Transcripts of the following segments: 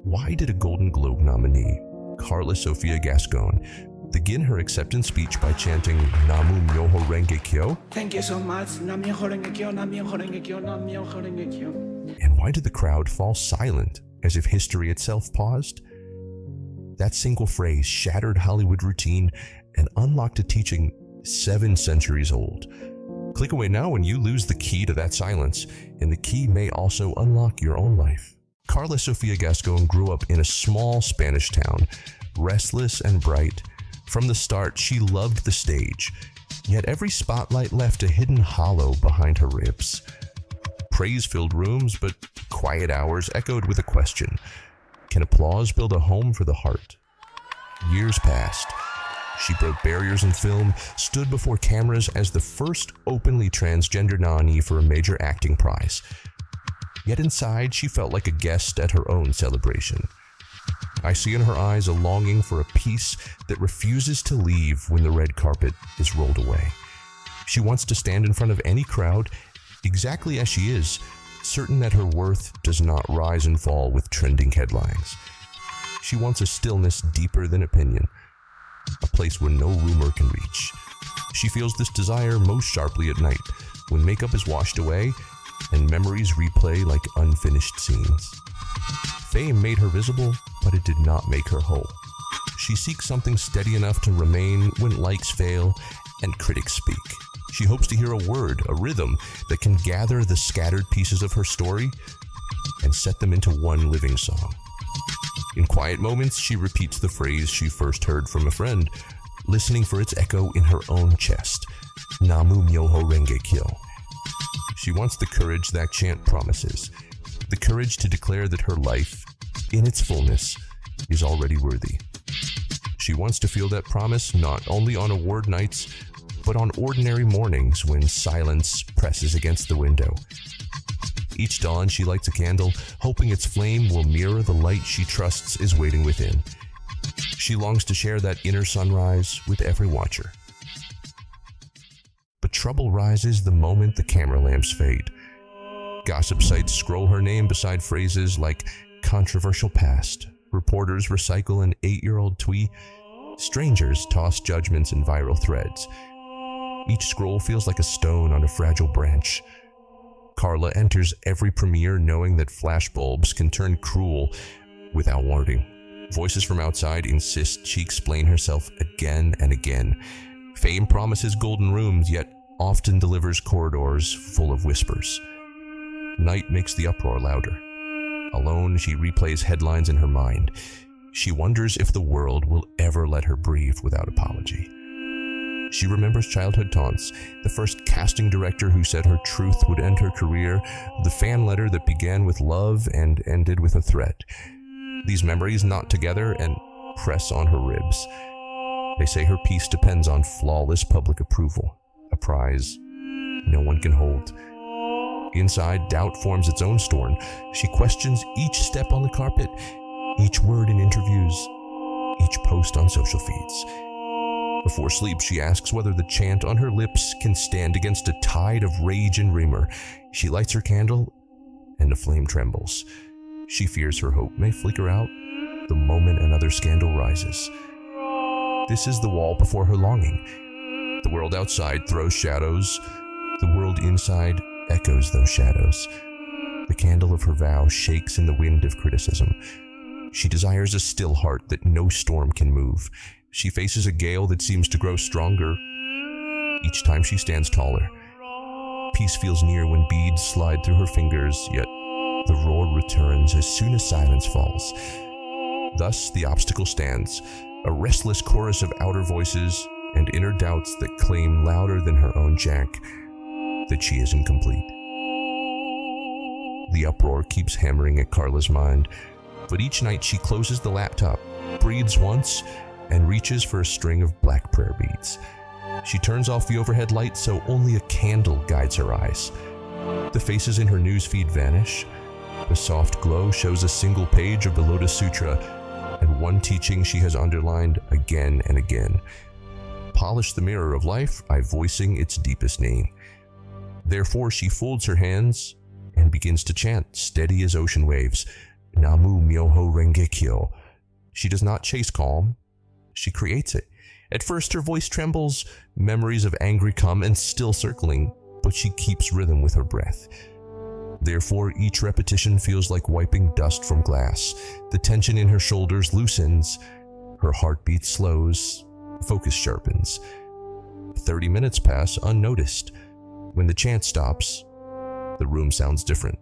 why did a Golden Globe nominee, Karla Sofía Gascón, begin her acceptance speech by chanting Namu Myoho Renge Kyo? Thank you so much. Namu Myoho Renge Kyo, Namu Myoho Renge Kyo, Namu Myoho Renge Kyo. And why did the crowd fall silent, as if history itself paused? That single phrase shattered Hollywood routine and unlocked a teaching 7 centuries old. Click away now when you lose the key to that silence, and the key may also unlock your own life. Karla Sofía Gascón grew up in a small Spanish town, restless and bright. From the start, she loved the stage, yet every spotlight left a hidden hollow behind her ribs. Praise-filled rooms, but quiet hours echoed with a question. Can applause build a home for the heart? Years passed. She broke barriers in film, stood before cameras as the first openly transgender nominee for a major acting prize. Yet inside, she felt like a guest at her own celebration. I see in her eyes a longing for a peace that refuses to leave when the red carpet is rolled away. She wants to stand in front of any crowd, exactly as she is, certain that her worth does not rise and fall with trending headlines. She wants a stillness deeper than opinion, a place where no rumor can reach. She feels this desire most sharply at night, when makeup is washed away and memories replay like unfinished scenes. Fame made her visible, but it did not make her whole. She seeks something steady enough to remain when likes fail and critics speak. She hopes to hear a word, a rhythm, that can gather the scattered pieces of her story and set them into one living song. In quiet moments, she repeats the phrase she first heard from a friend, listening for its echo in her own chest, Namu Myoho Renge Kyo. She wants the courage that chant promises, the courage to declare that her life, in its fullness, is already worthy. She wants to feel that promise not only on award nights, but on ordinary mornings when silence presses against the window. Each dawn she lights a candle, hoping its flame will mirror the light she trusts is waiting within. She longs to share that inner sunrise with every watcher. But trouble rises the moment the camera lamps fade. Gossip sites scroll her name beside phrases like controversial past. Reporters recycle an 8-year-old tweet. Strangers toss judgments in viral threads. Each scroll feels like a stone on a fragile branch. Karla enters every premiere knowing that flashbulbs can turn cruel without warning. Voices from outside insist she explain herself again and again. Fame promises golden rooms, yet often delivers corridors full of whispers. Night makes the uproar louder. Alone, she replays headlines in her mind. She wonders if the world will ever let her breathe without apology. She remembers childhood taunts, the first casting director who said her truth would end her career, the fan letter that began with love and ended with a threat. These memories knot together and press on her ribs. They say her peace depends on flawless public approval, a prize no one can hold. Inside, doubt forms its own storm. She questions each step on the carpet, each word in interviews, each post on social feeds. Before sleep, she asks whether the chant on her lips can stand against a tide of rage and rumor. She lights her candle, and the flame trembles. She fears her hope may flicker out the moment another scandal rises. This is the wall before her longing. The world outside throws shadows. The world inside echoes those shadows. The candle of her vow shakes in the wind of criticism. She desires a still heart that no storm can move. She faces a gale that seems to grow stronger each time she stands taller. Peace feels near when beads slide through her fingers, yet the roar returns as soon as silence falls. Thus, the obstacle stands, a restless chorus of outer voices and inner doubts that claim louder than her own chant that she is incomplete. The uproar keeps hammering at Karla's mind, but each night she closes the laptop, breathes once, and reaches for a string of black prayer beads. She turns off the overhead light so only a candle guides her eyes. The faces in her newsfeed vanish. The soft glow shows a single page of the Lotus Sutra and one teaching she has underlined again and again. Polish the mirror of life by voicing its deepest name. Therefore, she folds her hands and begins to chant, steady as ocean waves. Namu Myoho Renge Kyo. She does not chase calm, she creates it. At first her voice trembles, memories of anger come and still circling, but she keeps rhythm with her breath. Therefore, each repetition feels like wiping dust from glass. The tension in her shoulders loosens, her heartbeat slows, focus sharpens. 30 minutes pass unnoticed. When the chant stops, the room sounds different,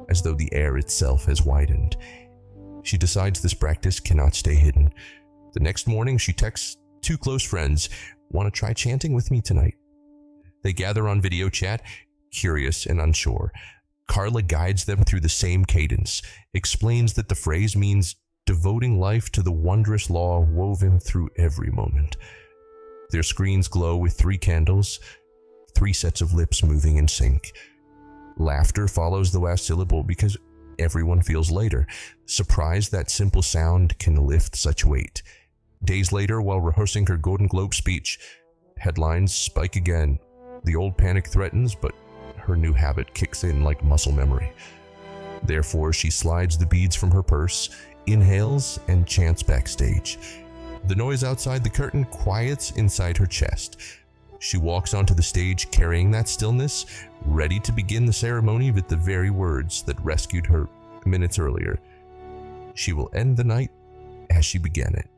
as though the air itself has widened. She decides this practice cannot stay hidden. The next morning, she texts 2 close friends, "Want to try chanting with me tonight?" They gather on video chat, curious and unsure. Karla guides them through the same cadence, explains that the phrase means devoting life to the wondrous law woven through every moment. Their screens glow with 3 candles, 3 sets of lips moving in sync. Laughter follows the last syllable because everyone feels lighter, surprised that simple sound can lift such weight. Days later, while rehearsing her Golden Globe speech, headlines spike again. The old panic threatens, but her new habit kicks in like muscle memory. Therefore, she slides the beads from her purse, inhales, and chants backstage. The noise outside the curtain quiets inside her chest. She walks onto the stage carrying that stillness, ready to begin the ceremony with the very words that rescued her minutes earlier. She will end the night as she began it.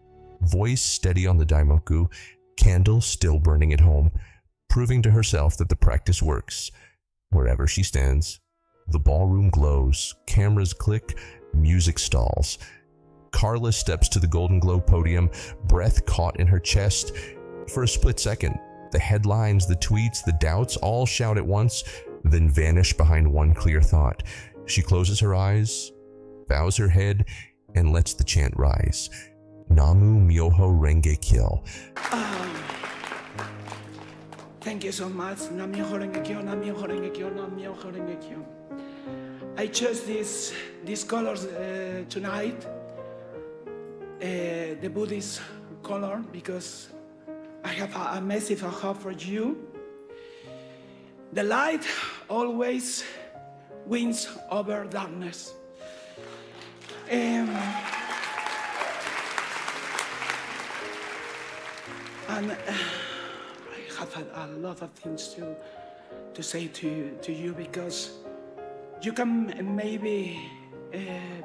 Voice steady on the daimoku, candle still burning at home, proving to herself that the practice works. Wherever she stands, the ballroom glows, cameras click, music stalls. Karla steps to the Golden Globe podium, breath caught in her chest. For a split second, the headlines, the tweets, the doubts all shout at once, then vanish behind one clear thought. She closes her eyes, bows her head, and lets the chant rise. Namu Myoho Renge Kyo. Thank you so much. Namu Myoho Renge Kyo, Namu Myoho Renge Kyo, Namu Myoho Renge Kyo. I chose these colors tonight, the Buddhist color, because I have a massive hope for you. The light always wins over darkness. And I have a lot of things to say to you, because you can maybe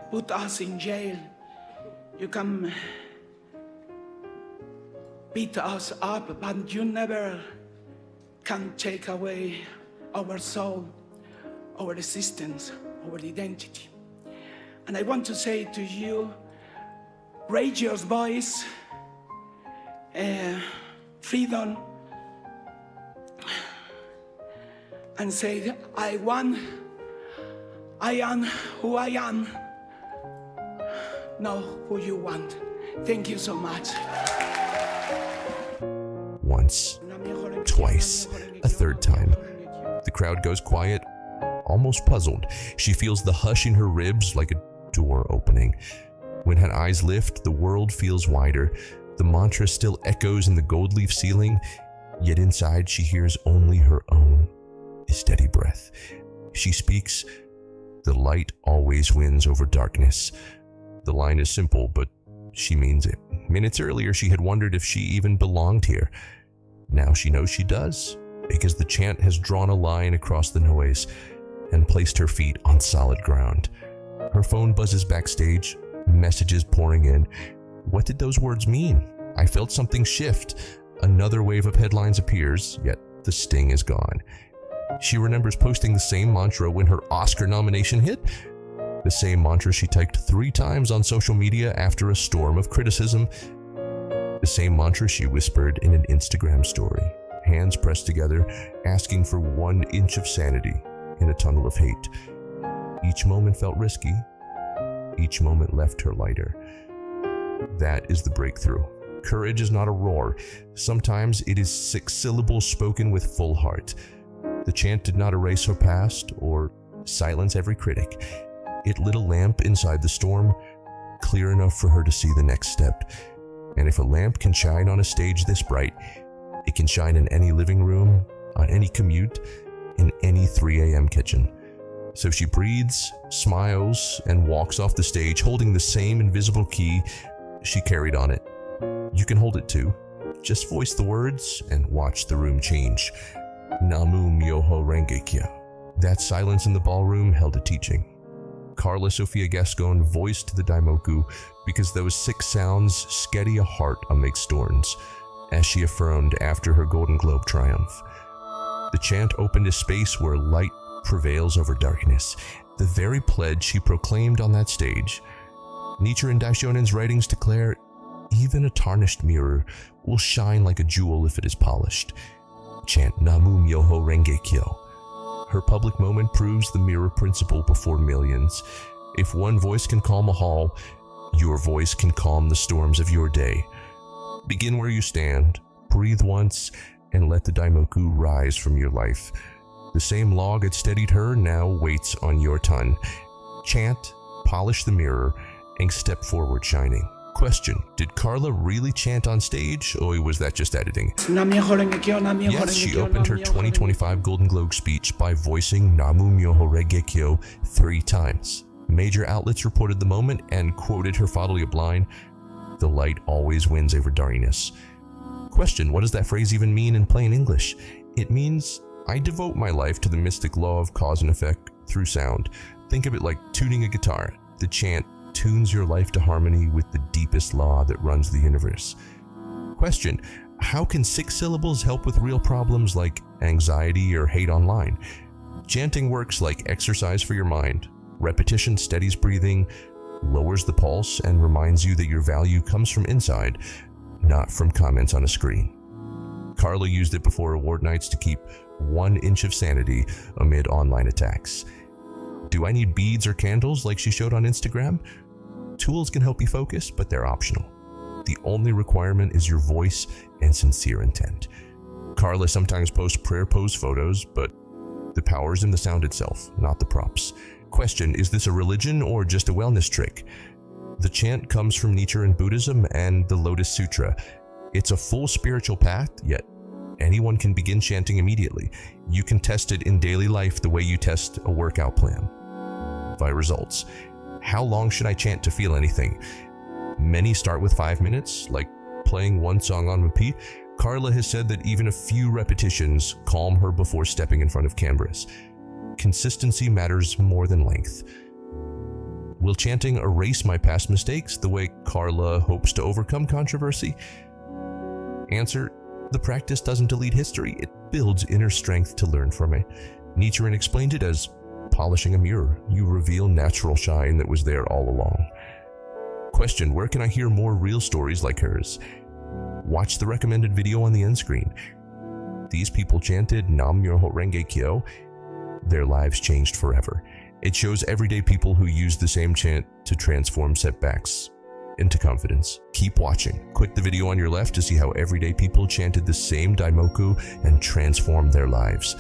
put us in jail. You can beat us up, but you never can take away our soul, our existence, our identity. And I want to say to you, raise your voice, freedom, and say, I am who I am, not who you want. Thank you so much. Once, twice, a third time. The crowd goes quiet, almost puzzled. She feels the hush in her ribs like a door opening. When her eyes lift, the world feels wider. The mantra still echoes in the gold leaf ceiling, yet inside she hears only her own steady breath. She speaks, the light always wins over darkness. The line is simple, but she means it. Minutes earlier, she had wondered if she even belonged here. Now she knows she does, because the chant has drawn a line across the noise and placed her feet on solid ground. Her phone buzzes backstage, messages pouring in. What did those words mean? I felt something shift. Another wave of headlines appears, yet the sting is gone. She remembers posting the same mantra when her Oscar nomination hit. The same mantra she typed 3 times on social media after a storm of criticism. The same mantra she whispered in an Instagram story, hands pressed together, asking for 1 inch of sanity in a tunnel of hate. Each moment felt risky. Each moment left her lighter. That is the breakthrough. Courage is not a roar. Sometimes it is 6 syllables spoken with full heart. The chant did not erase her past or silence every critic. It lit a lamp inside the storm, clear enough for her to see the next step. And if a lamp can shine on a stage this bright, it can shine in any living room, on any commute, in any 3 a.m. kitchen. So she breathes, smiles, and walks off the stage holding the same invisible key she carried on it. You can hold it too. Just voice the words and watch the room change. Namu Myoho Renge Kyo. That silence in the ballroom held a teaching. Karla Sofía Gascón voiced the Daimoku because those 6 sounds steady a heart amidst storms, as she affirmed after her Golden Globe triumph. The chant opened a space where light prevails over darkness, the very pledge she proclaimed on that stage. Nichiren Daishonen's writings declare, even a tarnished mirror will shine like a jewel if it is polished. Chant Namu Myoho Renge Kyo. Her public moment proves the mirror principle before millions. If one voice can calm a hall, your voice can calm the storms of your day. Begin where you stand, breathe once, and let the Daimoku rise from your life. The same log that steadied her now waits on your tongue. Chant, polish the mirror, and step forward shining. Question: did Karla really chant on stage, or was that just editing? Yes, she opened her 2025 Golden Globe speech by voicing Namu Myoho Renge Kyo 3 times. Major outlets reported the moment and quoted her fatally line, "The light always wins over darkness." Question: what does that phrase even mean in plain English? It means, I devote my life to the mystic law of cause and effect through sound. Think of it like tuning a guitar. The chant tunes your life to harmony with the deepest law that runs the universe. Question: how can 6 syllables help with real problems like anxiety or hate online? Chanting works like exercise for your mind. Repetition steadies breathing, lowers the pulse, and reminds you that your value comes from inside, not from comments on a screen. Karla used it before award nights to keep 1 inch of sanity amid online attacks. Do I need beads or candles like she showed on Instagram? Tools can help you focus, but they're optional. The only requirement is your voice and sincere intent. Karla sometimes posts prayer pose photos, but the power is in the sound itself, not the props. Question: is this a religion or just a wellness trick? The chant comes from Nichiren Buddhism and the Lotus Sutra. It's a full spiritual path, yet anyone can begin chanting immediately. You can test it in daily life the way you test a workout plan. By results. How long should I chant to feel anything? Many start with 5 minutes, like playing one song on repeat. Karla has said that even a few repetitions calm her before stepping in front of cameras. Consistency matters more than length. Will chanting erase my past mistakes the way Karla hopes to overcome controversy? Answer: the practice doesn't delete history, it builds inner strength to learn from it. Nichiren explained it as polishing a mirror. You reveal natural shine that was there all along. Question: where can I hear more real stories like hers? Watch the recommended video on the end screen. These people chanted Namu Myoho Renge Kyo. Their lives changed forever. It shows everyday people who use the same chant to transform setbacks into confidence. Keep watching. Click the video on your left to see how everyday people chanted the same Daimoku and transformed their lives.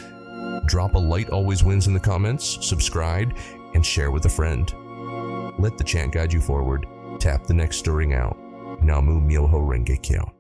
Drop a light always wins in the comments, subscribe, and share with a friend. Let the chant guide you forward. Tap the next stirring out. Namu Myoho Renge Kyo.